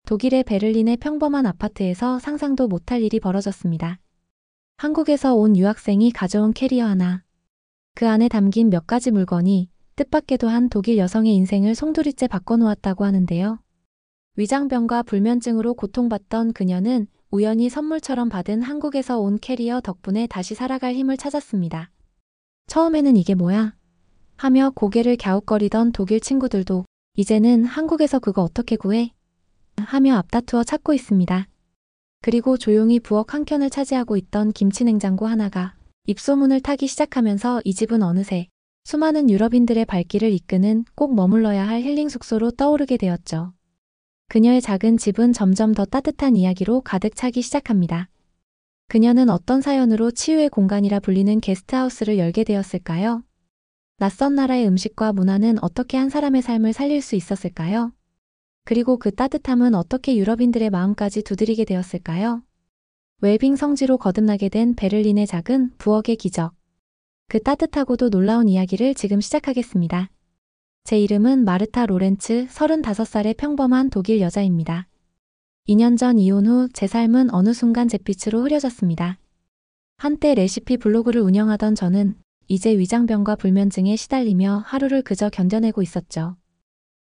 독일의 베를린의 평범한 아파트에서 상상도 못할 일이 벌어졌습니다. 한국에서 온 유학생이 가져온 캐리어 하나. 그 안에 담긴 몇 가지 물건이 뜻밖에도 한 독일 여성의 인생을 송두리째 바꿔놓았다고 하는데요. 위장병과 불면증으로 고통받던 그녀는 우연히 선물처럼 받은 한국에서 온 캐리어 덕분에 다시 살아갈 힘을 찾았습니다. 처음에는 이게 뭐야? 하며 고개를 갸웃거리던 독일 친구들도 이제는 한국에서 그거 어떻게 구해? 하며 앞다투어 찾고 있습니다. 그리고 조용히 부엌 한켠을 차지하고 있던 김치냉장고 하나가 입소문을 타기 시작하면서 이 집은 어느새 수많은 유럽인들의 발길을 이끄는 꼭 머물러야 할 힐링 숙소로 떠오르게 되었죠. 그녀의 작은 집은 점점 더 따뜻한 이야기로 가득 차기 시작합니다. 그녀는 어떤 사연으로 치유의 공간이라 불리는 게스트하우스를 열게 되었을까요? 낯선 나라의 음식과 문화는 어떻게 한 사람의 삶을 살릴 수 있었을까요? 그리고 그 따뜻함은 어떻게 유럽인들의 마음까지 두드리게 되었을까요? 웰빙 성지로 거듭나게 된 베를린의 작은 부엌의 기적. 그 따뜻하고도 놀라운 이야기를 지금 시작하겠습니다. 제 이름은 마르타 로렌츠, 35살의 평범한 독일 여자입니다. 2년 전 이혼 후 제 삶은 어느 순간 잿빛으로 흐려졌습니다. 한때 레시피 블로그를 운영하던 저는 이제 위장병과 불면증에 시달리며 하루를 그저 견뎌내고 있었죠.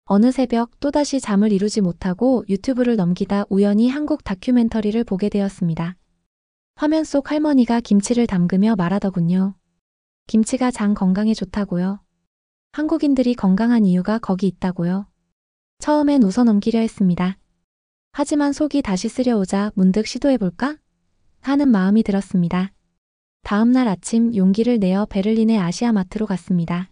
어느 새벽 또다시 잠을 이루지 못하고 유튜브를 넘기다 우연히 한국 다큐멘터리를 보게 되었습니다. 화면 속 할머니가 김치를 담그며 말하더군요. 김치가 장 건강에 좋다고요. 한국인들이 건강한 이유가 거기 있다고요. 처음엔 웃어넘기려 했습니다. 하지만 속이 다시 쓰려오자 문득 시도해볼까? 하는 마음이 들었습니다. 다음 날 아침 용기를 내어 베를린의 아시아마트로 갔습니다.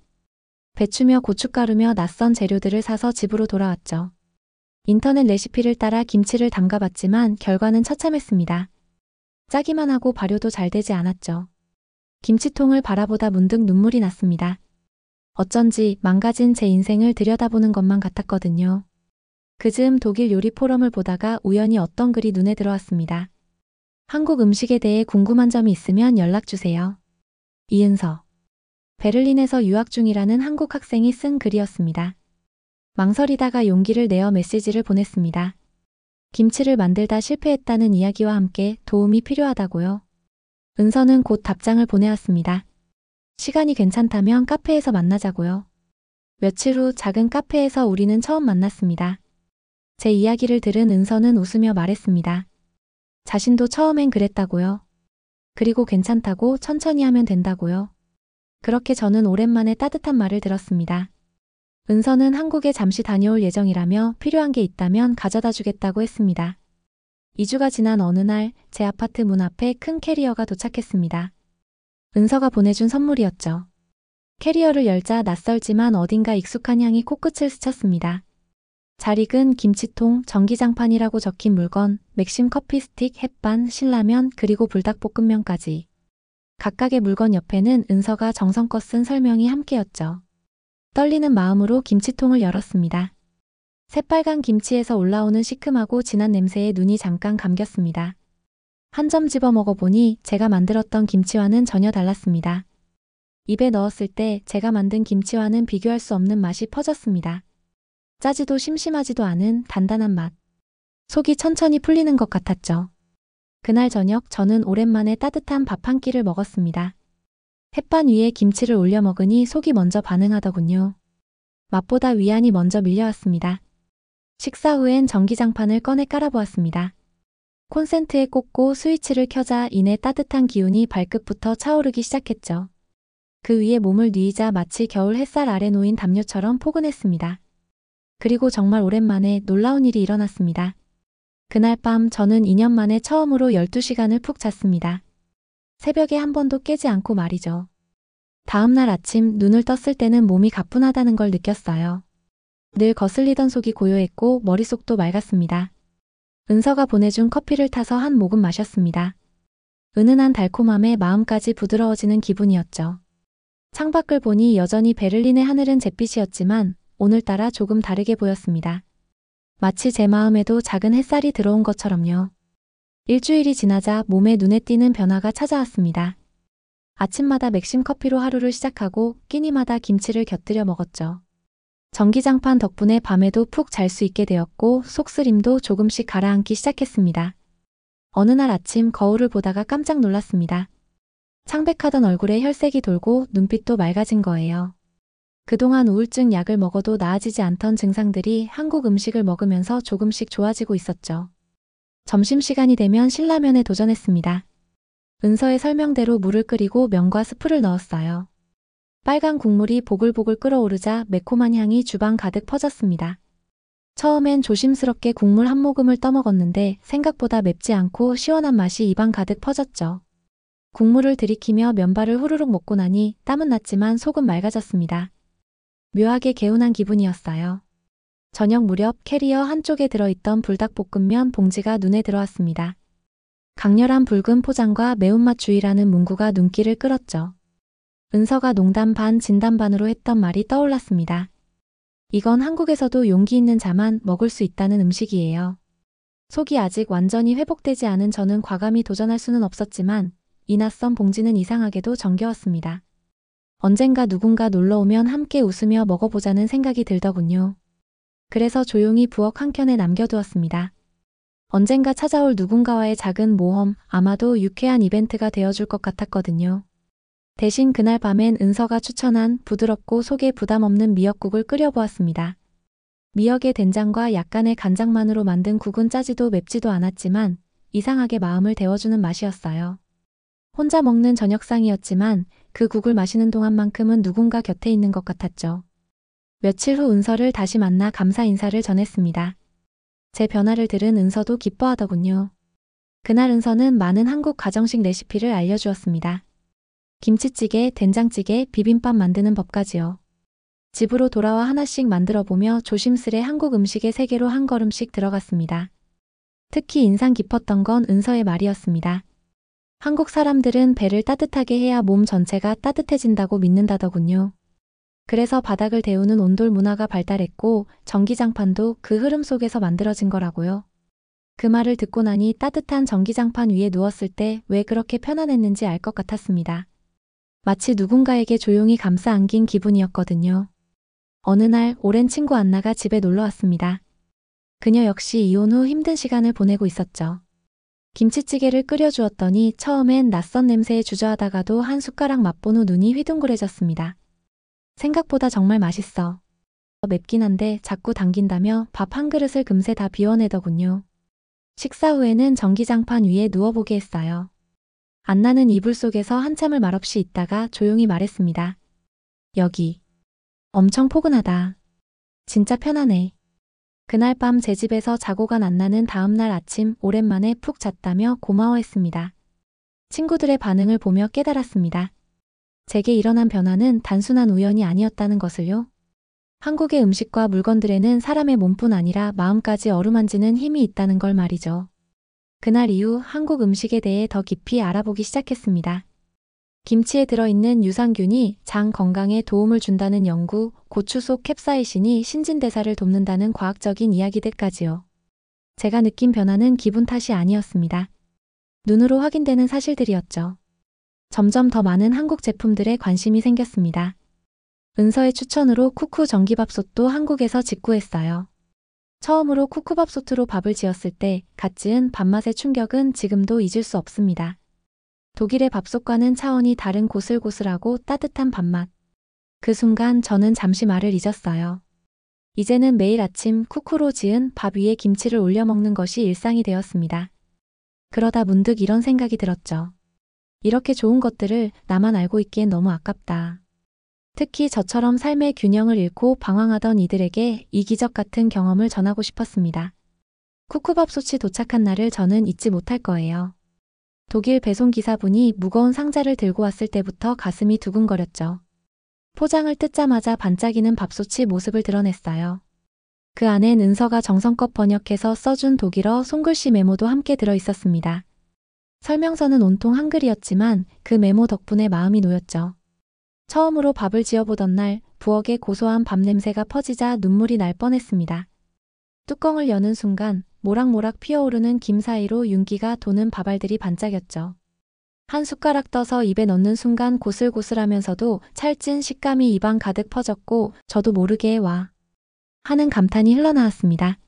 배추며 고춧가루며 낯선 재료들을 사서 집으로 돌아왔죠. 인터넷 레시피를 따라 김치를 담가봤지만 결과는 처참했습니다. 짜기만 하고 발효도 잘 되지 않았죠. 김치통을 바라보다 문득 눈물이 났습니다. 어쩐지 망가진 제 인생을 들여다보는 것만 같았거든요. 그즈음 독일 요리 포럼을 보다가 우연히 어떤 글이 눈에 들어왔습니다. 한국 음식에 대해 궁금한 점이 있으면 연락주세요. 이은서. 베를린에서 유학 중이라는 한국 학생이 쓴 글이었습니다. 망설이다가 용기를 내어 메시지를 보냈습니다. 김치를 만들다 실패했다는 이야기와 함께 도움이 필요하다고요. 은서는 곧 답장을 보내왔습니다. 시간이 괜찮다면 카페에서 만나자고요. 며칠 후 작은 카페에서 우리는 처음 만났습니다. 제 이야기를 들은 은서는 웃으며 말했습니다. 자신도 처음엔 그랬다고요. 그리고 괜찮다고 천천히 하면 된다고요. 그렇게 저는 오랜만에 따뜻한 말을 들었습니다. 은서는 한국에 잠시 다녀올 예정이라며 필요한 게 있다면 가져다 주겠다고 했습니다. 2주가 지난 어느 날 제 아파트 문 앞에 큰 캐리어가 도착했습니다. 은서가 보내준 선물이었죠. 캐리어를 열자 낯설지만 어딘가 익숙한 향이 코끝을 스쳤습니다. 잘 익은 김치통, 전기장판이라고 적힌 물건, 맥심 커피 스틱, 햇반, 신라면, 그리고 불닭볶음면까지. 각각의 물건 옆에는 은서가 정성껏 쓴 설명이 함께였죠. 떨리는 마음으로 김치통을 열었습니다. 새빨간 김치에서 올라오는 시큼하고 진한 냄새에 눈이 잠깐 감겼습니다. 한 점 집어 먹어보니 제가 만들었던 김치와는 전혀 달랐습니다. 입에 넣었을 때 제가 만든 김치와는 비교할 수 없는 맛이 퍼졌습니다. 짜지도 심심하지도 않은 단단한 맛. 속이 천천히 풀리는 것 같았죠. 그날 저녁 저는 오랜만에 따뜻한 밥 한 끼를 먹었습니다. 햇반 위에 김치를 올려 먹으니 속이 먼저 반응하더군요. 맛보다 위안이 먼저 밀려왔습니다. 식사 후엔 전기장판을 꺼내 깔아보았습니다. 콘센트에 꽂고 스위치를 켜자 이내 따뜻한 기운이 발끝부터 차오르기 시작했죠. 그 위에 몸을 뉘이자 마치 겨울 햇살 아래 놓인 담요처럼 포근했습니다. 그리고 정말 오랜만에 놀라운 일이 일어났습니다. 그날 밤 저는 2년 만에 처음으로 12시간을 푹 잤습니다. 새벽에 한 번도 깨지 않고 말이죠. 다음 날 아침 눈을 떴을 때는 몸이 가뿐하다는 걸 느꼈어요. 늘 거슬리던 속이 고요했고 머릿속도 맑았습니다. 은서가 보내준 커피를 타서 한 모금 마셨습니다. 은은한 달콤함에 마음까지 부드러워지는 기분이었죠. 창밖을 보니 여전히 베를린의 하늘은 잿빛이었지만 오늘따라 조금 다르게 보였습니다. 마치 제 마음에도 작은 햇살이 들어온 것처럼요. 일주일이 지나자 몸에 눈에 띄는 변화가 찾아왔습니다. 아침마다 맥심 커피로 하루를 시작하고 끼니마다 김치를 곁들여 먹었죠. 전기장판 덕분에 밤에도 푹 잘 수 있게 되었고 속쓰림도 조금씩 가라앉기 시작했습니다. 어느 날 아침 거울을 보다가 깜짝 놀랐습니다. 창백하던 얼굴에 혈색이 돌고 눈빛도 맑아진 거예요. 그동안 우울증 약을 먹어도 나아지지 않던 증상들이 한국 음식을 먹으면서 조금씩 좋아지고 있었죠. 점심시간이 되면 신라면에 도전했습니다. 은서의 설명대로 물을 끓이고 면과 스프를 넣었어요. 빨간 국물이 보글보글 끓어오르자 매콤한 향이 주방 가득 퍼졌습니다. 처음엔 조심스럽게 국물 한 모금을 떠먹었는데 생각보다 맵지 않고 시원한 맛이 입안 가득 퍼졌죠. 국물을 들이키며 면발을 후루룩 먹고 나니 땀은 났지만 속은 맑아졌습니다. 묘하게 개운한 기분이었어요. 저녁 무렵 캐리어 한쪽에 들어있던 불닭볶음면 봉지가 눈에 들어왔습니다. 강렬한 붉은 포장과 매운맛 주의라는 문구가 눈길을 끌었죠. 은서가 농담 반 진담 반으로 했던 말이 떠올랐습니다. 이건 한국에서도 용기 있는 자만 먹을 수 있다는 음식이에요. 속이 아직 완전히 회복되지 않은 저는 과감히 도전할 수는 없었지만 이 낯선 봉지는 이상하게도 정겨웠습니다. 언젠가 누군가 놀러오면 함께 웃으며 먹어보자는 생각이 들더군요. 그래서 조용히 부엌 한켠에 남겨두었습니다. 언젠가 찾아올 누군가와의 작은 모험, 아마도 유쾌한 이벤트가 되어줄 것 같았거든요. 대신 그날 밤엔 은서가 추천한 부드럽고 속에 부담 없는 미역국을 끓여보았습니다. 미역의 된장과 약간의 간장만으로 만든 국은 짜지도 맵지도 않았지만 이상하게 마음을 데워주는 맛이었어요. 혼자 먹는 저녁상이었지만 그 국을 마시는 동안만큼은 누군가 곁에 있는 것 같았죠. 며칠 후 은서를 다시 만나 감사 인사를 전했습니다. 제 변화를 들은 은서도 기뻐하더군요. 그날 은서는 많은 한국 가정식 레시피를 알려주었습니다. 김치찌개, 된장찌개, 비빔밥 만드는 법까지요. 집으로 돌아와 하나씩 만들어보며 조심스레 한국 음식의 세계로 한 걸음씩 들어갔습니다. 특히 인상 깊었던 건 은서의 말이었습니다. 한국 사람들은 배를 따뜻하게 해야 몸 전체가 따뜻해진다고 믿는다더군요. 그래서 바닥을 데우는 온돌 문화가 발달했고 전기장판도 그 흐름 속에서 만들어진 거라고요. 그 말을 듣고 나니 따뜻한 전기장판 위에 누웠을 때 왜 그렇게 편안했는지 알 것 같았습니다. 마치 누군가에게 조용히 감싸 안긴 기분이었거든요. 어느 날 오랜 친구 안나가 집에 놀러 왔습니다. 그녀 역시 이혼 후 힘든 시간을 보내고 있었죠. 김치찌개를 끓여주었더니 처음엔 낯선 냄새에 주저하다가도 한 숟가락 맛본 후 눈이 휘둥그레졌습니다. 생각보다 정말 맛있어. 맵긴 한데 자꾸 당긴다며 밥 한 그릇을 금세 다 비워내더군요. 식사 후에는 전기장판 위에 누워보게 했어요. 안나는 이불 속에서 한참을 말없이 있다가 조용히 말했습니다. 여기. 엄청 포근하다. 진짜 편하네. 그날 밤 제 집에서 자고 간 안나는 다음날 아침 오랜만에 푹 잤다며 고마워했습니다. 친구들의 반응을 보며 깨달았습니다. 제게 일어난 변화는 단순한 우연이 아니었다는 것을요. 한국의 음식과 물건들에는 사람의 몸뿐 아니라 마음까지 어루만지는 힘이 있다는 걸 말이죠. 그날 이후 한국 음식에 대해 더 깊이 알아보기 시작했습니다. 김치에 들어있는 유산균이 장 건강에 도움을 준다는 연구, 고추 속 캡사이신이 신진대사를 돕는다는 과학적인 이야기들까지요. 제가 느낀 변화는 기분 탓이 아니었습니다. 눈으로 확인되는 사실들이었죠. 점점 더 많은 한국 제품들에 관심이 생겼습니다. 은서의 추천으로 쿠쿠 전기밥솥도 한국에서 직구했어요. 처음으로 쿠쿠밥솥으로 밥을 지었을 때 갓 지은 밥맛의 충격은 지금도 잊을 수 없습니다. 독일의 밥솥과는 차원이 다른 고슬고슬하고 따뜻한 밥맛. 그 순간 저는 잠시 말을 잊었어요. 이제는 매일 아침 쿠쿠로 지은 밥 위에 김치를 올려 먹는 것이 일상이 되었습니다. 그러다 문득 이런 생각이 들었죠. 이렇게 좋은 것들을 나만 알고 있기엔 너무 아깝다. 특히 저처럼 삶의 균형을 잃고 방황하던 이들에게 이 기적 같은 경험을 전하고 싶었습니다. 쿠쿠밥솥이 도착한 날을 저는 잊지 못할 거예요. 독일 배송기사분이 무거운 상자를 들고 왔을 때부터 가슴이 두근거렸죠. 포장을 뜯자마자 반짝이는 밥솥이 모습을 드러냈어요. 그 안엔 은서가 정성껏 번역해서 써준 독일어 손글씨 메모도 함께 들어있었습니다. 설명서는 온통 한글이었지만 그 메모 덕분에 마음이 놓였죠. 처음으로 밥을 지어보던 날 부엌에 고소한 밥 냄새가 퍼지자 눈물이 날 뻔했습니다. 뚜껑을 여는 순간 모락모락 피어오르는 김 사이로 윤기가 도는 밥알들이 반짝였죠. 한 숟가락 떠서 입에 넣는 순간 고슬고슬하면서도 찰진 식감이 입안 가득 퍼졌고 저도 모르게 와 하는 감탄이 흘러나왔습니다.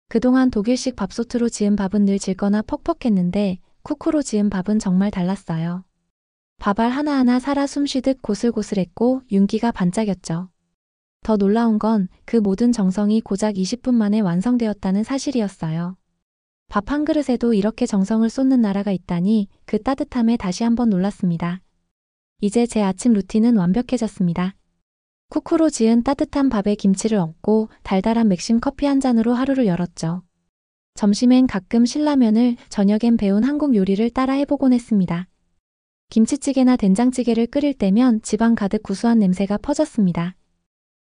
그동안 독일식 밥솥으로 지은 밥은 늘 질거나 퍽퍽했는데 쿠쿠로 지은 밥은 정말 달랐어요. 밥알 하나하나 살아 숨쉬듯 고슬고슬했고 윤기가 반짝였죠. 더 놀라운 건 그 모든 정성이 고작 20분 만에 완성되었다는 사실이었어요. 밥 한 그릇에도 이렇게 정성을 쏟는 나라가 있다니 그 따뜻함에 다시 한번 놀랐습니다. 이제 제 아침 루틴은 완벽해졌습니다. 쿠쿠로 지은 따뜻한 밥에 김치를 얹고 달달한 맥심 커피 한 잔으로 하루를 열었죠. 점심엔 가끔 신라면을, 저녁엔 배운 한국 요리를 따라 해보곤 했습니다. 김치찌개나 된장찌개를 끓일 때면 집안 가득 구수한 냄새가 퍼졌습니다.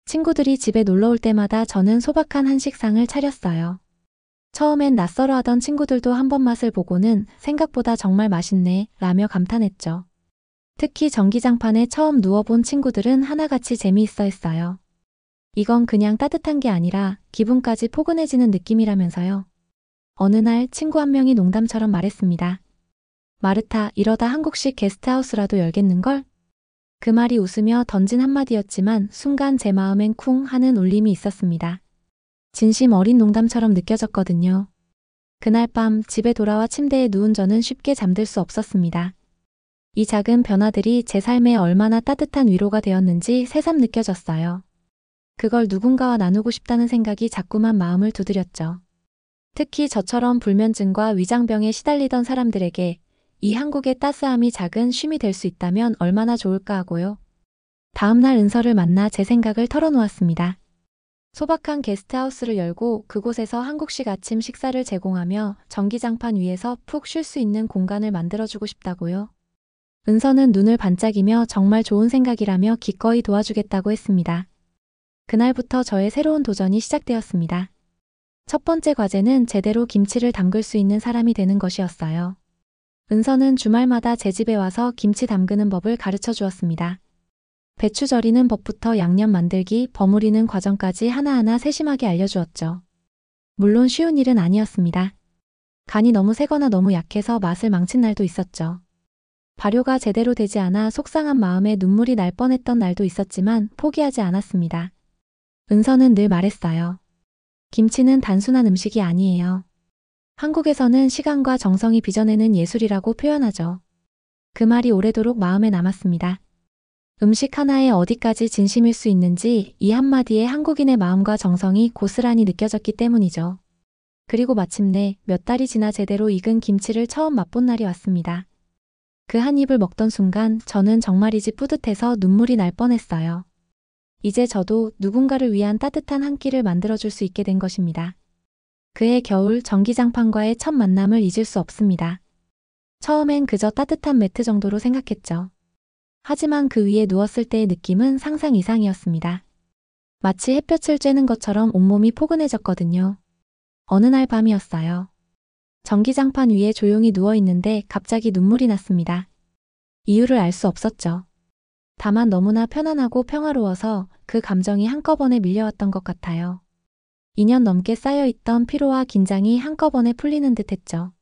친구들이 집에 놀러 올 때마다 저는 소박한 한식상을 차렸어요. 처음엔 낯설어 하던 친구들도 한번 맛을 보고는 생각보다 정말 맛있네 라며 감탄했죠. 특히 전기장판에 처음 누워본 친구들은 하나같이 재미있어 했어요. 이건 그냥 따뜻한 게 아니라 기분까지 포근해지는 느낌이라면서요. 어느 날 친구 한 명이 농담처럼 말했습니다. 마르타, 이러다 한국식 게스트하우스라도 열겠는걸? 그 말이 웃으며 던진 한마디였지만 순간 제 마음엔 쿵 하는 울림이 있었습니다. 진심 어린 농담처럼 느껴졌거든요. 그날 밤 집에 돌아와 침대에 누운 저는 쉽게 잠들 수 없었습니다. 이 작은 변화들이 제 삶에 얼마나 따뜻한 위로가 되었는지 새삼 느껴졌어요. 그걸 누군가와 나누고 싶다는 생각이 자꾸만 마음을 두드렸죠. 특히 저처럼 불면증과 위장병에 시달리던 사람들에게 이 한국의 따스함이 작은 쉼이 될 수 있다면 얼마나 좋을까 하고요. 다음날 은서를 만나 제 생각을 털어놓았습니다. 소박한 게스트하우스를 열고 그곳에서 한국식 아침 식사를 제공하며 전기장판 위에서 푹 쉴 수 있는 공간을 만들어주고 싶다고요. 은서는 눈을 반짝이며 정말 좋은 생각이라며 기꺼이 도와주겠다고 했습니다. 그날부터 저의 새로운 도전이 시작되었습니다. 첫 번째 과제는 제대로 김치를 담글 수 있는 사람이 되는 것이었어요. 은서는 주말마다 제 집에 와서 김치 담그는 법을 가르쳐 주었습니다. 배추 절이는 법부터 양념 만들기, 버무리는 과정까지 하나하나 세심하게 알려주었죠. 물론 쉬운 일은 아니었습니다. 간이 너무 세거나 너무 약해서 맛을 망친 날도 있었죠. 발효가 제대로 되지 않아 속상한 마음에 눈물이 날 뻔했던 날도 있었지만 포기하지 않았습니다. 은서는 늘 말했어요. 김치는 단순한 음식이 아니에요. 한국에서는 시간과 정성이 빚어내는 예술이라고 표현하죠. 그 말이 오래도록 마음에 남았습니다. 음식 하나에 어디까지 진심일 수 있는지 이 한마디에 한국인의 마음과 정성이 고스란히 느껴졌기 때문이죠. 그리고 마침내 몇 달이 지나 제대로 익은 김치를 처음 맛본 날이 왔습니다. 그 한 입을 먹던 순간 저는 정말이지 뿌듯해서 눈물이 날 뻔했어요. 이제 저도 누군가를 위한 따뜻한 한 끼를 만들어줄 수 있게 된 것입니다. 그해 겨울 전기장판과의 첫 만남을 잊을 수 없습니다. 처음엔 그저 따뜻한 매트 정도로 생각했죠. 하지만 그 위에 누웠을 때의 느낌은 상상 이상이었습니다. 마치 햇볕을 쬐는 것처럼 온몸이 포근해졌거든요. 어느 날 밤이었어요. 전기장판 위에 조용히 누워있는데 갑자기 눈물이 났습니다. 이유를 알 수 없었죠. 다만 너무나 편안하고 평화로워서 그 감정이 한꺼번에 밀려왔던 것 같아요. 2년 넘게 쌓여있던 피로와 긴장이 한꺼번에 풀리는 듯 했죠.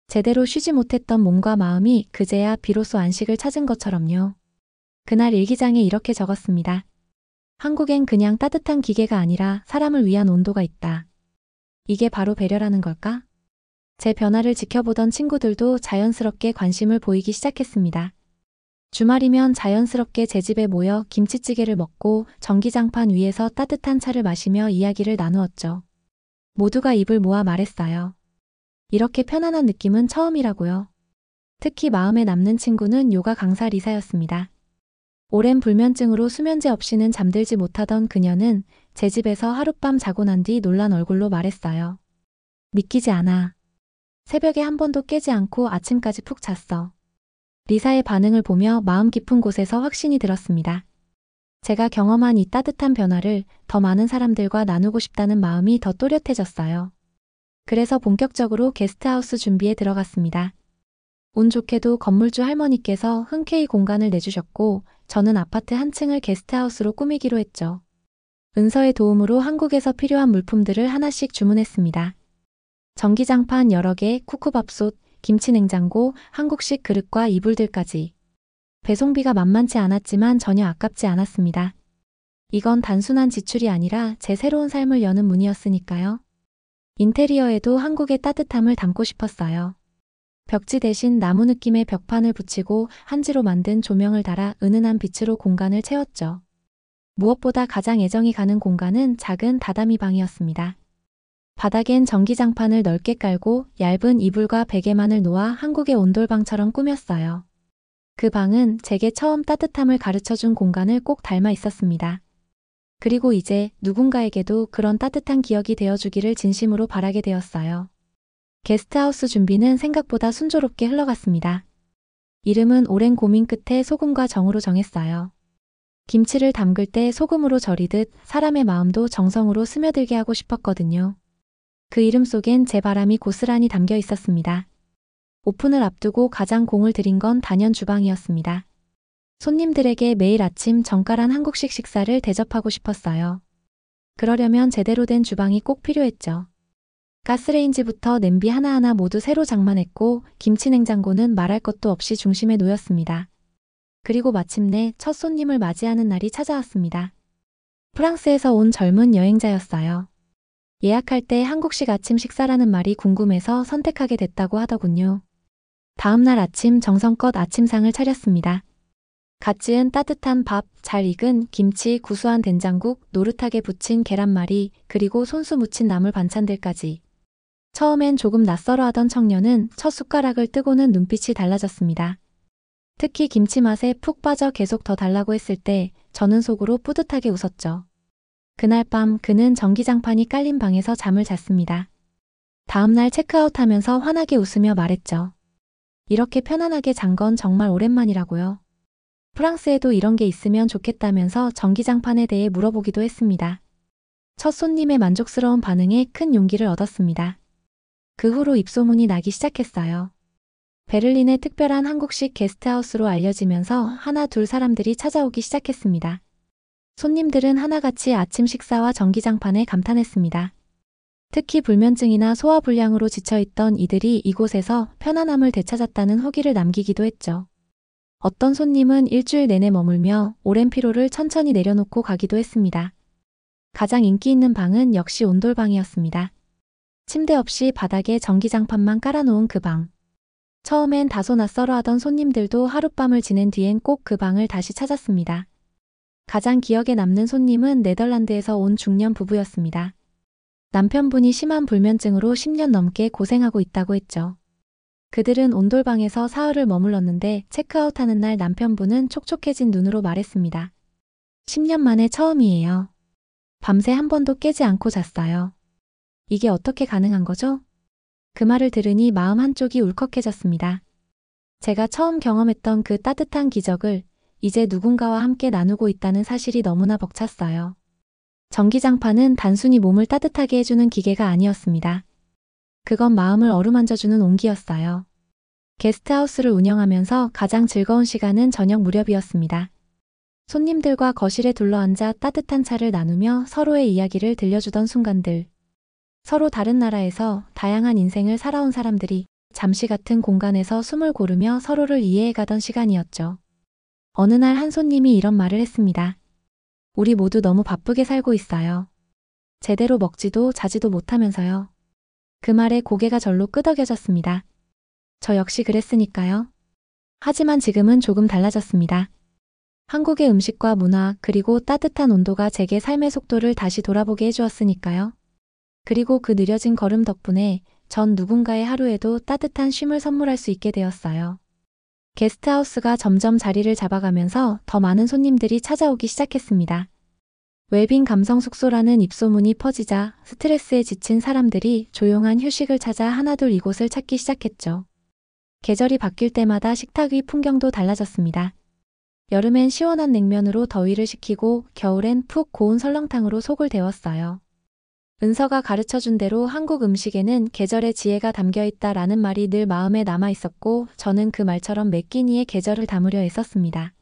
제대로 쉬지 못했던 몸과 마음이 그제야 비로소 안식을 찾은 것처럼요. 그날 일기장에 이렇게 적었습니다. 한국엔 그냥 따뜻한 기계가 아니라 사람을 위한 온도가 있다. 이게 바로 배려라는 걸까? 제 변화를 지켜보던 친구들도 자연스럽게 관심을 보이기 시작했습니다. 주말이면 자연스럽게 제 집에 모여 김치찌개를 먹고 전기장판 위에서 따뜻한 차를 마시며 이야기를 나누었죠. 모두가 입을 모아 말했어요. 이렇게 편안한 느낌은 처음이라고요. 특히 마음에 남는 친구는 요가 강사 리사였습니다. 오랜 불면증으로 수면제 없이는 잠들지 못하던 그녀는 제 집에서 하룻밤 자고 난 뒤 놀란 얼굴로 말했어요. 믿기지 않아. 새벽에 한 번도 깨지 않고 아침까지 푹 잤어. 리사의 반응을 보며 마음 깊은 곳에서 확신이 들었습니다. 제가 경험한 이 따뜻한 변화를 더 많은 사람들과 나누고 싶다는 마음이 더 또렷해졌어요. 그래서 본격적으로 게스트하우스 준비에 들어갔습니다. 운 좋게도 건물주 할머니께서 흔쾌히 공간을 내주셨고 저는 아파트 한 층을 게스트하우스로 꾸미기로 했죠. 은서의 도움으로 한국에서 필요한 물품들을 하나씩 주문했습니다. 전기장판 여러 개, 쿠쿠밥솥, 김치냉장고, 한국식 그릇과 이불들까지. 배송비가 만만치 않았지만 전혀 아깝지 않았습니다. 이건 단순한 지출이 아니라 제 새로운 삶을 여는 문이었으니까요. 인테리어에도 한국의 따뜻함을 담고 싶었어요. 벽지 대신 나무 느낌의 벽판을 붙이고 한지로 만든 조명을 달아 은은한 빛으로 공간을 채웠죠. 무엇보다 가장 애정이 가는 공간은 작은 다다미 방이었습니다. 바닥엔 전기장판을 넓게 깔고 얇은 이불과 베개만을 놓아 한국의 온돌방처럼 꾸몄어요. 그 방은 제게 처음 따뜻함을 가르쳐준 공간을 꼭 닮아 있었습니다. 그리고 이제 누군가에게도 그런 따뜻한 기억이 되어주기를 진심으로 바라게 되었어요. 게스트하우스 준비는 생각보다 순조롭게 흘러갔습니다. 이름은 오랜 고민 끝에 소금과 정으로 정했어요. 김치를 담글 때 소금으로 절이듯 사람의 마음도 정성으로 스며들게 하고 싶었거든요. 그 이름 속엔 제 바람이 고스란히 담겨 있었습니다. 오픈을 앞두고 가장 공을 들인 건 단연 주방이었습니다. 손님들에게 매일 아침 정갈한 한국식 식사를 대접하고 싶었어요. 그러려면 제대로 된 주방이 꼭 필요했죠. 가스레인지부터 냄비 하나하나 모두 새로 장만했고 김치냉장고는 말할 것도 없이 중심에 놓였습니다. 그리고 마침내 첫 손님을 맞이하는 날이 찾아왔습니다. 프랑스에서 온 젊은 여행자였어요. 예약할 때 한국식 아침 식사라는 말이 궁금해서 선택하게 됐다고 하더군요. 다음 날 아침 정성껏 아침상을 차렸습니다. 갓 지은 따뜻한 밥, 잘 익은 김치, 구수한 된장국, 노릇하게 부친 계란말이, 그리고 손수 무친 나물 반찬들까지. 처음엔 조금 낯설어 하던 청년은 첫 숟가락을 뜨고는 눈빛이 달라졌습니다. 특히 김치 맛에 푹 빠져 계속 더 달라고 했을 때 저는 속으로 뿌듯하게 웃었죠. 그날 밤 그는 전기장판이 깔린 방에서 잠을 잤습니다. 다음날 체크아웃하면서 환하게 웃으며 말했죠. 이렇게 편안하게 잔 건 정말 오랜만이라고요. 프랑스에도 이런 게 있으면 좋겠다면서 전기장판에 대해 물어보기도 했습니다. 첫 손님의 만족스러운 반응에 큰 용기를 얻었습니다. 그 후로 입소문이 나기 시작했어요. 베를린의 특별한 한국식 게스트하우스로 알려지면서 하나 둘 사람들이 찾아오기 시작했습니다. 손님들은 하나같이 아침 식사와 전기장판에 감탄했습니다. 특히 불면증이나 소화불량으로 지쳐있던 이들이 이곳에서 편안함을 되찾았다는 후기를 남기기도 했죠. 어떤 손님은 일주일 내내 머물며 오랜 피로를 천천히 내려놓고 가기도 했습니다. 가장 인기 있는 방은 역시 온돌방이었습니다. 침대 없이 바닥에 전기장판만 깔아놓은 그 방. 처음엔 다소 낯설어 하던 손님들도 하룻밤을 지낸 뒤엔 꼭 그 방을 다시 찾았습니다. 가장 기억에 남는 손님은 네덜란드에서 온 중년 부부였습니다. 남편분이 심한 불면증으로 10년 넘게 고생하고 있다고 했죠. 그들은 온돌방에서 사흘을 머물렀는데 체크아웃하는 날 남편분은 촉촉해진 눈으로 말했습니다. 10년 만에 처음이에요. 밤새 한 번도 깨지 않고 잤어요. 이게 어떻게 가능한 거죠? 그 말을 들으니 마음 한쪽이 울컥해졌습니다. 제가 처음 경험했던 그 따뜻한 기적을 이제 누군가와 함께 나누고 있다는 사실이 너무나 벅찼어요. 전기장판은 단순히 몸을 따뜻하게 해주는 기계가 아니었습니다. 그건 마음을 어루만져주는 온기였어요. 게스트하우스를 운영하면서 가장 즐거운 시간은 저녁 무렵이었습니다. 손님들과 거실에 둘러앉아 따뜻한 차를 나누며 서로의 이야기를 들려주던 순간들. 서로 다른 나라에서 다양한 인생을 살아온 사람들이 잠시 같은 공간에서 숨을 고르며 서로를 이해해가던 시간이었죠. 어느 날 한 손님이 이런 말을 했습니다. 우리 모두 너무 바쁘게 살고 있어요. 제대로 먹지도 자지도 못하면서요. 그 말에 고개가 절로 끄덕여졌습니다. 저 역시 그랬으니까요. 하지만 지금은 조금 달라졌습니다. 한국의 음식과 문화 그리고 따뜻한 온도가 제게 삶의 속도를 다시 돌아보게 해주었으니까요. 그리고 그 느려진 걸음 덕분에 전 누군가의 하루에도 따뜻한 쉼을 선물할 수 있게 되었어요. 게스트하우스가 점점 자리를 잡아가면서 더 많은 손님들이 찾아오기 시작했습니다. 웰빙 감성 숙소라는 입소문이 퍼지자 스트레스에 지친 사람들이 조용한 휴식을 찾아 하나둘 이곳을 찾기 시작했죠. 계절이 바뀔 때마다 식탁 위 풍경도 달라졌습니다. 여름엔 시원한 냉면으로 더위를 식히고 겨울엔 푹 고운 설렁탕으로 속을 데웠어요. 은서가 가르쳐준 대로 한국 음식에는 계절의 지혜가 담겨있다라는 말이 늘 마음에 남아있었고 저는 그 말처럼 매 끼니의 계절을 담으려 애썼습니다.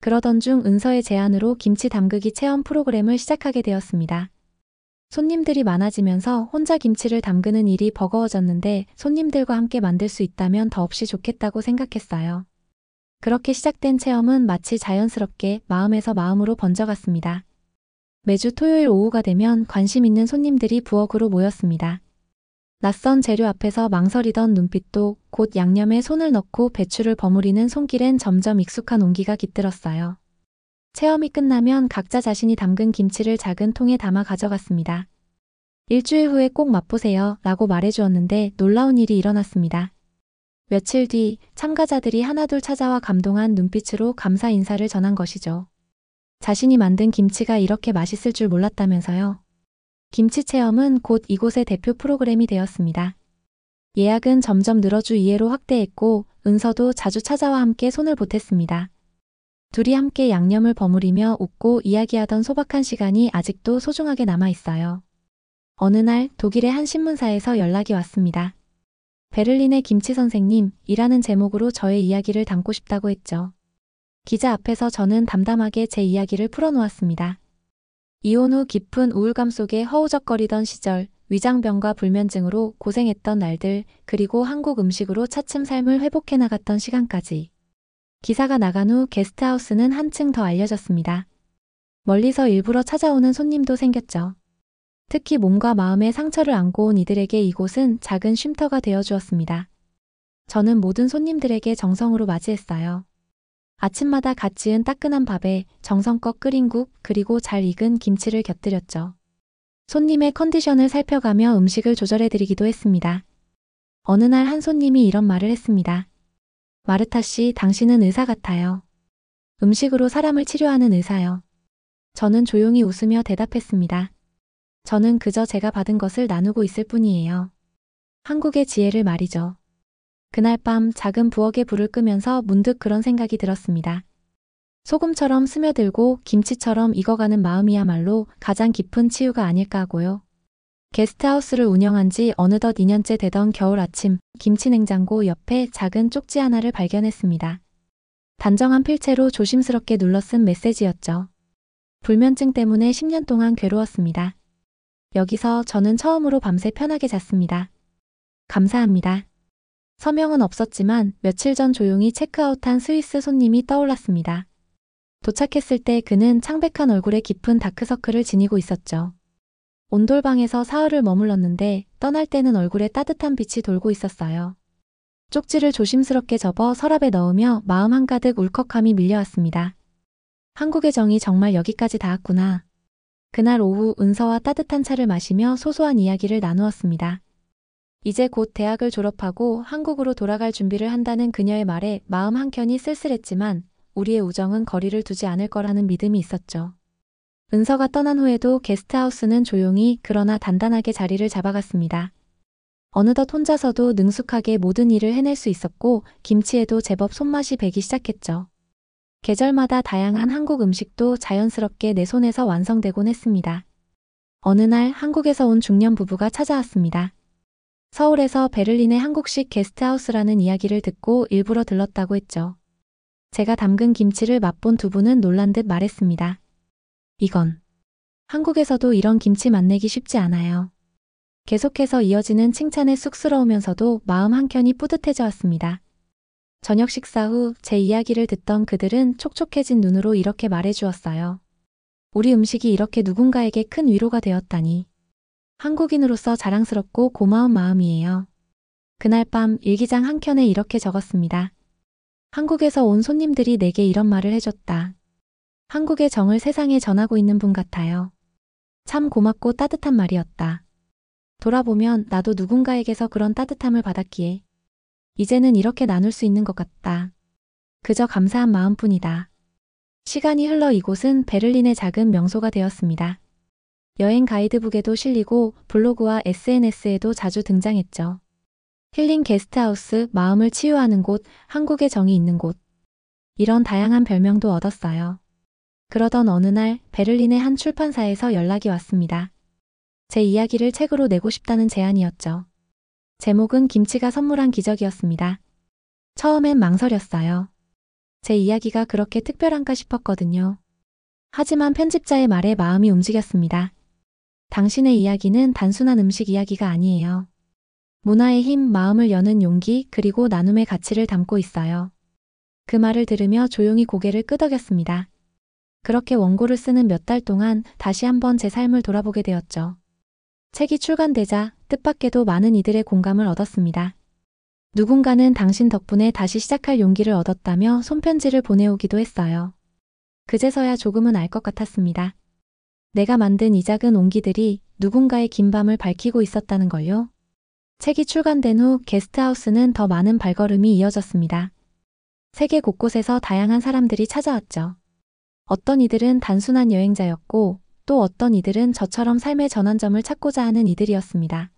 그러던 중 은서의 제안으로 김치 담그기 체험 프로그램을 시작하게 되었습니다. 손님들이 많아지면서 혼자 김치를 담그는 일이 버거워졌는데 손님들과 함께 만들 수 있다면 더없이 좋겠다고 생각했어요. 그렇게 시작된 체험은 마치 자연스럽게 마음에서 마음으로 번져갔습니다. 매주 토요일 오후가 되면 관심 있는 손님들이 부엌으로 모였습니다. 낯선 재료 앞에서 망설이던 눈빛도 곧 양념에 손을 넣고 배추를 버무리는 손길엔 점점 익숙한 온기가 깃들었어요. 체험이 끝나면 각자 자신이 담근 김치를 작은 통에 담아 가져갔습니다. 일주일 후에 꼭 맛보세요 라고 말해주었는데 놀라운 일이 일어났습니다. 며칠 뒤 참가자들이 하나둘 찾아와 감동한 눈빛으로 감사 인사를 전한 것이죠. 자신이 만든 김치가 이렇게 맛있을 줄 몰랐다면서요. 김치 체험은 곧 이곳의 대표 프로그램이 되었습니다. 예약은 점점 늘어주 2회로 확대했고 은서도 자주 찾아와 함께 손을 보탰습니다. 둘이 함께 양념을 버무리며 웃고 이야기하던 소박한 시간이 아직도 소중하게 남아있어요. 어느 날 독일의 한 신문사에서 연락이 왔습니다. 베를린의 김치 선생님, 이라는 제목으로 저의 이야기를 담고 싶다고 했죠. 기자 앞에서 저는 담담하게 제 이야기를 풀어놓았습니다. 이혼 후 깊은 우울감 속에 허우적거리던 시절, 위장병과 불면증으로 고생했던 날들, 그리고 한국 음식으로 차츰 삶을 회복해 나갔던 시간까지. 기사가 나간 후 게스트하우스는 한층 더 알려졌습니다. 멀리서 일부러 찾아오는 손님도 생겼죠. 특히 몸과 마음의 상처를 안고 온 이들에게 이곳은 작은 쉼터가 되어주었습니다. 저는 모든 손님들에게 정성으로 맞이했어요. 아침마다 갓 지은 따끈한 밥에 정성껏 끓인 국, 그리고 잘 익은 김치를 곁들였죠. 손님의 컨디션을 살펴가며 음식을 조절해드리기도 했습니다. 어느 날 한 손님이 이런 말을 했습니다. 마르타 씨, 당신은 의사 같아요. 음식으로 사람을 치료하는 의사요. 저는 조용히 웃으며 대답했습니다. 저는 그저 제가 받은 것을 나누고 있을 뿐이에요. 한국의 지혜를 말이죠. 그날 밤 작은 부엌에 불을 끄면서 문득 그런 생각이 들었습니다. 소금처럼 스며들고 김치처럼 익어가는 마음이야말로 가장 깊은 치유가 아닐까 하고요. 게스트하우스를 운영한 지 어느덧 2년째 되던 겨울 아침, 김치 냉장고 옆에 작은 쪽지 하나를 발견했습니다. 단정한 필체로 조심스럽게 눌러 쓴 메시지였죠. 불면증 때문에 10년 동안 괴로웠습니다. 여기서 저는 처음으로 밤새 편하게 잤습니다. 감사합니다. 서명은 없었지만 며칠 전 조용히 체크아웃한 스위스 손님이 떠올랐습니다. 도착했을 때 그는 창백한 얼굴에 깊은 다크서클을 지니고 있었죠. 온돌방에서 사흘을 머물렀는데 떠날 때는 얼굴에 따뜻한 빛이 돌고 있었어요. 쪽지를 조심스럽게 접어 서랍에 넣으며 마음 한가득 울컥함이 밀려왔습니다. 한국의 정이 정말 여기까지 닿았구나. 그날 오후 은서와 따뜻한 차를 마시며 소소한 이야기를 나누었습니다. 이제 곧 대학을 졸업하고 한국으로 돌아갈 준비를 한다는 그녀의 말에 마음 한켠이 쓸쓸했지만 우리의 우정은 거리를 두지 않을 거라는 믿음이 있었죠. 은서가 떠난 후에도 게스트하우스는 조용히 그러나 단단하게 자리를 잡아갔습니다. 어느덧 혼자서도 능숙하게 모든 일을 해낼 수 있었고 김치에도 제법 손맛이 배기 시작했죠. 계절마다 다양한 한국 음식도 자연스럽게 내 손에서 완성되곤 했습니다. 어느 날 한국에서 온 중년 부부가 찾아왔습니다. 서울에서 베를린의 한국식 게스트하우스라는 이야기를 듣고 일부러 들렀다고 했죠. 제가 담근 김치를 맛본 두 분은 놀란 듯 말했습니다. 이건 한국에서도 이런 김치 맛내기 쉽지 않아요. 계속해서 이어지는 칭찬에 쑥스러우면서도 마음 한켠이 뿌듯해져 왔습니다. 저녁 식사 후 제 이야기를 듣던 그들은 촉촉해진 눈으로 이렇게 말해주었어요. 우리 음식이 이렇게 누군가에게 큰 위로가 되었다니. 한국인으로서 자랑스럽고 고마운 마음이에요. 그날 밤 일기장 한 켠에 이렇게 적었습니다. 한국에서 온 손님들이 내게 이런 말을 해줬다. 한국의 정을 세상에 전하고 있는 분 같아요. 참 고맙고 따뜻한 말이었다. 돌아보면 나도 누군가에게서 그런 따뜻함을 받았기에 이제는 이렇게 나눌 수 있는 것 같다. 그저 감사한 마음뿐이다. 시간이 흘러 이곳은 베를린의 작은 명소가 되었습니다. 여행 가이드북에도 실리고 블로그와 SNS에도 자주 등장했죠. 힐링 게스트하우스, 마음을 치유하는 곳, 한국의 정이 있는 곳. 이런 다양한 별명도 얻었어요. 그러던 어느 날 베를린의 한 출판사에서 연락이 왔습니다. 제 이야기를 책으로 내고 싶다는 제안이었죠. 제목은 김치가 선물한 기적이었습니다. 처음엔 망설였어요. 제 이야기가 그렇게 특별한가 싶었거든요. 하지만 편집자의 말에 마음이 움직였습니다. 당신의 이야기는 단순한 음식 이야기가 아니에요. 문화의 힘, 마음을 여는 용기, 그리고 나눔의 가치를 담고 있어요. 그 말을 들으며 조용히 고개를 끄덕였습니다. 그렇게 원고를 쓰는 몇 달 동안 다시 한번 제 삶을 돌아보게 되었죠. 책이 출간되자 뜻밖에도 많은 이들의 공감을 얻었습니다. 누군가는 당신 덕분에 다시 시작할 용기를 얻었다며 손편지를 보내오기도 했어요. 그제서야 조금은 알 것 같았습니다. 내가 만든 이 작은 온기들이 누군가의 긴 밤을 밝히고 있었다는 걸요. 책이 출간된 후 게스트하우스는 더 많은 발걸음이 이어졌습니다. 세계 곳곳에서 다양한 사람들이 찾아왔죠. 어떤 이들은 단순한 여행자였고 또 어떤 이들은 저처럼 삶의 전환점을 찾고자 하는 이들이었습니다.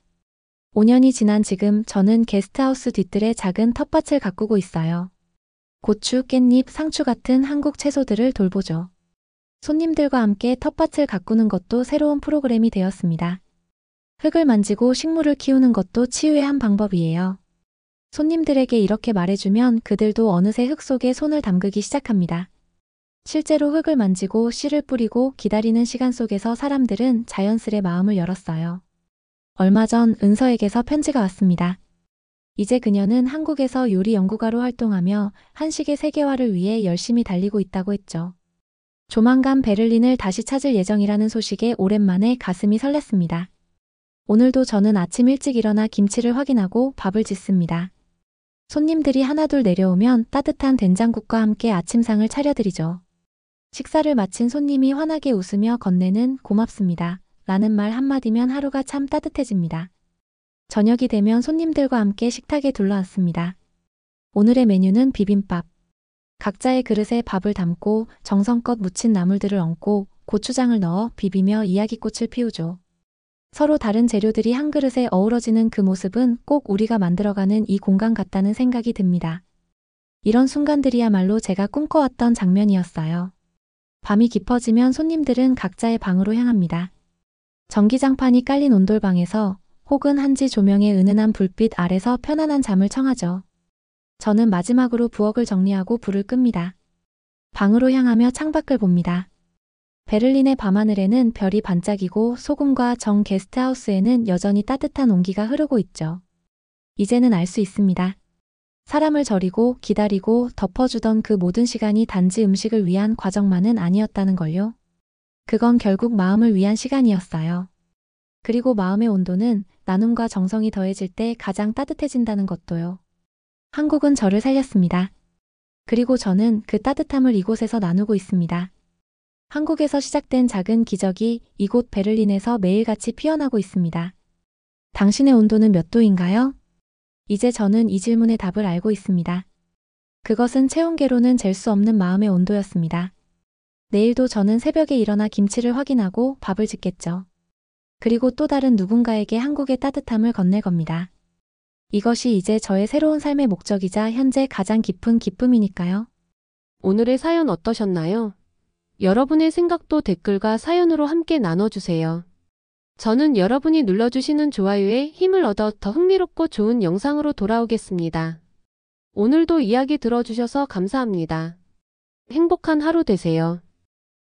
5년이 지난 지금 저는 게스트하우스 뒤뜰에 작은 텃밭을 가꾸고 있어요. 고추, 깻잎, 상추 같은 한국 채소들을 돌보죠. 손님들과 함께 텃밭을 가꾸는 것도 새로운 프로그램이 되었습니다. 흙을 만지고 식물을 키우는 것도 치유의 한 방법이에요. 손님들에게 이렇게 말해주면 그들도 어느새 흙 속에 손을 담그기 시작합니다. 실제로 흙을 만지고 씨를 뿌리고 기다리는 시간 속에서 사람들은 자연스레 마음을 열었어요. 얼마 전 은서에게서 편지가 왔습니다. 이제 그녀는 한국에서 요리 연구가로 활동하며 한식의 세계화를 위해 열심히 달리고 있다고 했죠. 조만간 베를린을 다시 찾을 예정이라는 소식에 오랜만에 가슴이 설렜습니다. 오늘도 저는 아침 일찍 일어나 김치를 확인하고 밥을 짓습니다. 손님들이 하나둘 내려오면 따뜻한 된장국과 함께 아침상을 차려드리죠. 식사를 마친 손님이 환하게 웃으며 건네는 고맙습니다. 라는 말 한마디면 하루가 참 따뜻해집니다. 저녁이 되면 손님들과 함께 식탁에 둘러앉습니다. 오늘의 메뉴는 비빔밥. 각자의 그릇에 밥을 담고 정성껏 무친 나물들을 얹고 고추장을 넣어 비비며 이야기꽃을 피우죠. 서로 다른 재료들이 한 그릇에 어우러지는 그 모습은 꼭 우리가 만들어가는 이 공간 같다는 생각이 듭니다. 이런 순간들이야말로 제가 꿈꿔왔던 장면이었어요. 밤이 깊어지면 손님들은 각자의 방으로 향합니다. 전기장판이 깔린 온돌방에서 혹은 한지 조명의 은은한 불빛 아래서 편안한 잠을 청하죠. 저는 마지막으로 부엌을 정리하고 불을 끕니다. 방으로 향하며 창밖을 봅니다. 베를린의 밤하늘에는 별이 반짝이고 소금과 정 게스트하우스에는 여전히 따뜻한 온기가 흐르고 있죠. 이제는 알 수 있습니다. 사람을 저리고 기다리고 덮어주던 그 모든 시간이 단지 음식을 위한 과정만은 아니었다는 걸요. 그건 결국 마음을 위한 시간이었어요. 그리고 마음의 온도는 나눔과 정성이 더해질 때 가장 따뜻해진다는 것도요. 한국은 저를 살렸습니다. 그리고 저는 그 따뜻함을 이곳에서 나누고 있습니다. 한국에서 시작된 작은 기적이 이곳 베를린에서 매일같이 피어나고 있습니다. 당신의 온도는 몇 도인가요? 이제 저는 이 질문의 답을 알고 있습니다. 그것은 체온계로는 잴 수 없는 마음의 온도였습니다. 내일도 저는 새벽에 일어나 김치를 확인하고 밥을 짓겠죠. 그리고 또 다른 누군가에게 한국의 따뜻함을 건넬 겁니다. 이것이 이제 저의 새로운 삶의 목적이자 현재 가장 깊은 기쁨이니까요. 오늘의 사연 어떠셨나요? 여러분의 생각도 댓글과 사연으로 함께 나눠주세요. 저는 여러분이 눌러주시는 좋아요에 힘을 얻어 더 흥미롭고 좋은 영상으로 돌아오겠습니다. 오늘도 이야기 들어주셔서 감사합니다. 행복한 하루 되세요.